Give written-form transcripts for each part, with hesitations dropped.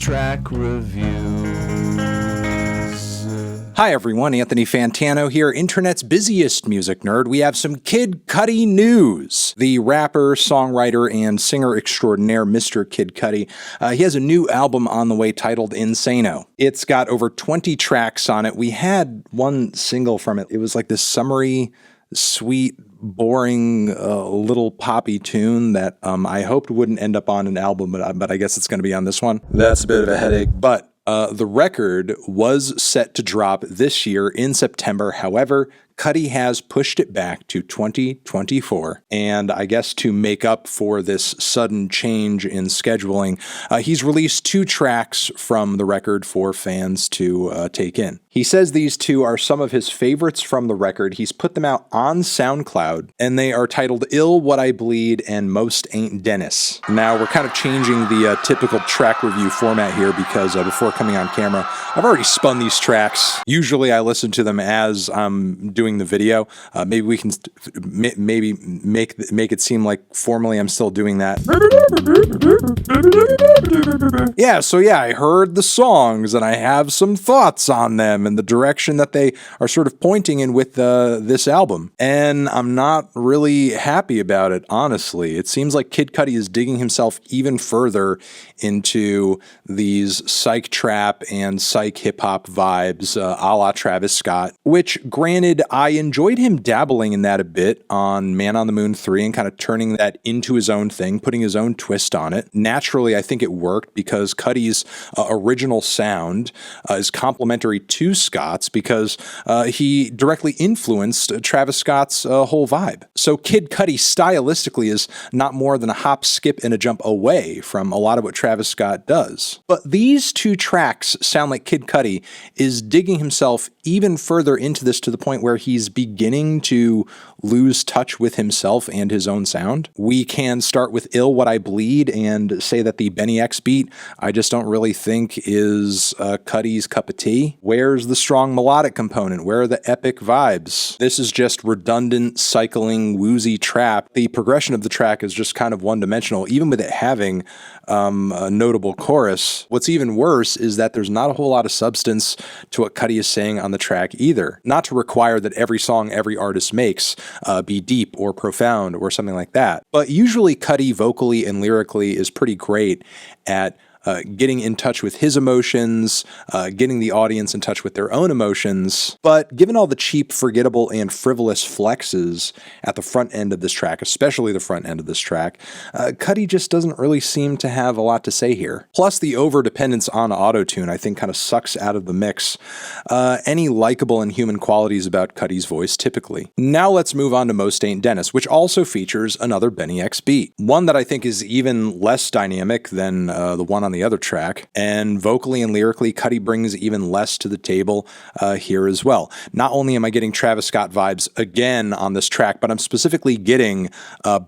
Track reviews. Hi everyone, Anthony Fantano here, internet's busiest music nerd. We have some Kid Cudi news. The rapper, songwriter, and singer extraordinaire Mr. Kid Cudi, he has a new album on the way titled INSANO. It's got over 20 tracks on it. We had one single from it. It was like this summery, sweet, boring little poppy tune that I hoped wouldn't end up on an album, but I guess it's going to be on this one. That's a bit of a headache, but the record was set to drop this year in September. However, Cudi has pushed it back to 2024, and I guess to make up for this sudden change in scheduling, he's released 2 tracks from the record for fans to take in. He says these 2 are some of his favorites from the record. He's put them out on SoundCloud, and they are titled Ill, What I Bleed, and Most Ain't Dennis. Now, we're kind of changing the typical track review format here because before coming on camera, I've already spun these tracks. Usually I listen to them as I'm doing the video. Maybe we can maybe make it seem like formally I'm still doing that. Yeah, I heard the songs and I have some thoughts on them and the direction that they are sort of pointing in with this album. And I'm not really happy about it, honestly. It seems like Kid Cudi is digging himself even further into these psych trap and psych hip hop vibes, a la Travis Scott, which granted, I enjoyed him dabbling in that a bit on Man on the Moon 3 and kind of turning that into his own thing, putting his own twist on it. Naturally, I think it worked because Cudi's original sound is complementary to Scott's because he directly influenced Travis Scott's whole vibe. So Kid Cudi stylistically is not more than a hop, skip, and a jump away from a lot of what Travis Scott does. But these 2 tracks sound like Kid Cudi is digging himself even further into this to the point where he's beginning to lose touch with himself and his own sound. We can start with Ill, What I Bleed and say that the Benny X beat, I just don't really think is Cudi's cup of tea. Where's the strong melodic component? Where are the epic vibes? This is just redundant, cycling, woozy trap. The progression of the track is just kind of one-dimensional, even with it having a notable chorus. What's even worse is that there's not a whole lot of substance to what Cudi is saying on the track either. Not to require that every song every artist makes be deep or profound or something like that, but usually Cudi vocally and lyrically is pretty great at getting in touch with his emotions, getting the audience in touch with their own emotions. But given all the cheap, forgettable, and frivolous flexes at the front end of this track, especially the front end of this track, Cudi just doesn't really seem to have a lot to say here. Plus, the over-dependence on auto-tune, I think, kind of sucks out of the mix any likable and human qualities about Cudi's voice typically. Now let's move on to Most Ain't Dennis, which also features another Benny X beat. One that I think is even less dynamic than the one on the other track, and vocally and lyrically, Cudi brings even less to the table here as well. Not only am I getting Travis Scott vibes again on this track, but I'm specifically getting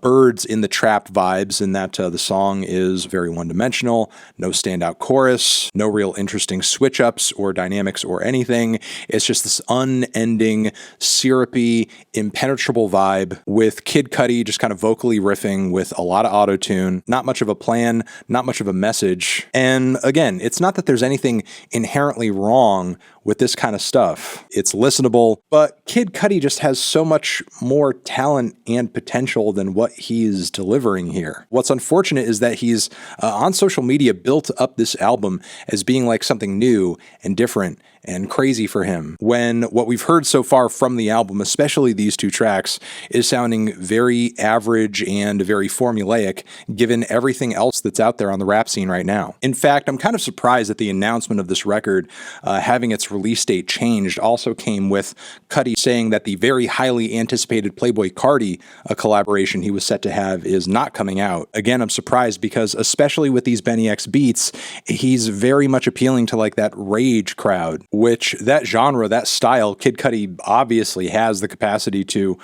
Birds in the Trap vibes in that the song is very one-dimensional, no standout chorus, no real interesting switch-ups or dynamics or anything. It's just this unending, syrupy, impenetrable vibe with Kid Cudi just kind of vocally riffing with a lot of auto-tune, not much of a plan, not much of a message. And again, it's not that there's anything inherently wrong with this kind of stuff. It's listenable, but Kid Cudi just has so much more talent and potential than what he's delivering here. What's unfortunate is that he's on social media built up this album as being like something new and different and crazy for him, when what we've heard so far from the album, especially these 2 tracks, is sounding very average and very formulaic given everything else that's out there on the rap scene right now. In fact, I'm kind of surprised that the announcement of this record having its release date changed also came with Cudi saying that the very highly anticipated Playboi Carti collaboration he was set to have is not coming out. Again, I'm surprised because especially with these Benny X beats, he's very much appealing to like that rage crowd, which that genre, that style, Kid Cudi obviously has the capacity to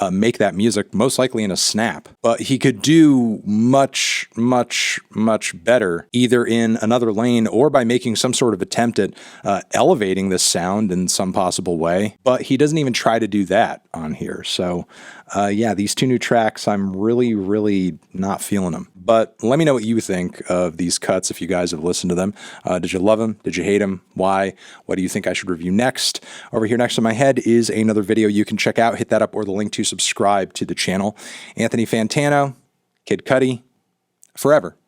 make that music most likely in a snap. But he could do much, much, much better either in another lane or by making some sort of attempt at elevating recreating this sound in some possible way, but he doesn't even try to do that on here. So yeah, these two new tracks, I'm really, really not feeling them. But let me know what you think of these cuts if you guys have listened to them. Did you love them? Did you hate them? Why? What do you think I should review next? Over here next to my head is another video you can check out. Hit that up or the link to subscribe to the channel. Anthony Fantano, Kid Cudi, forever.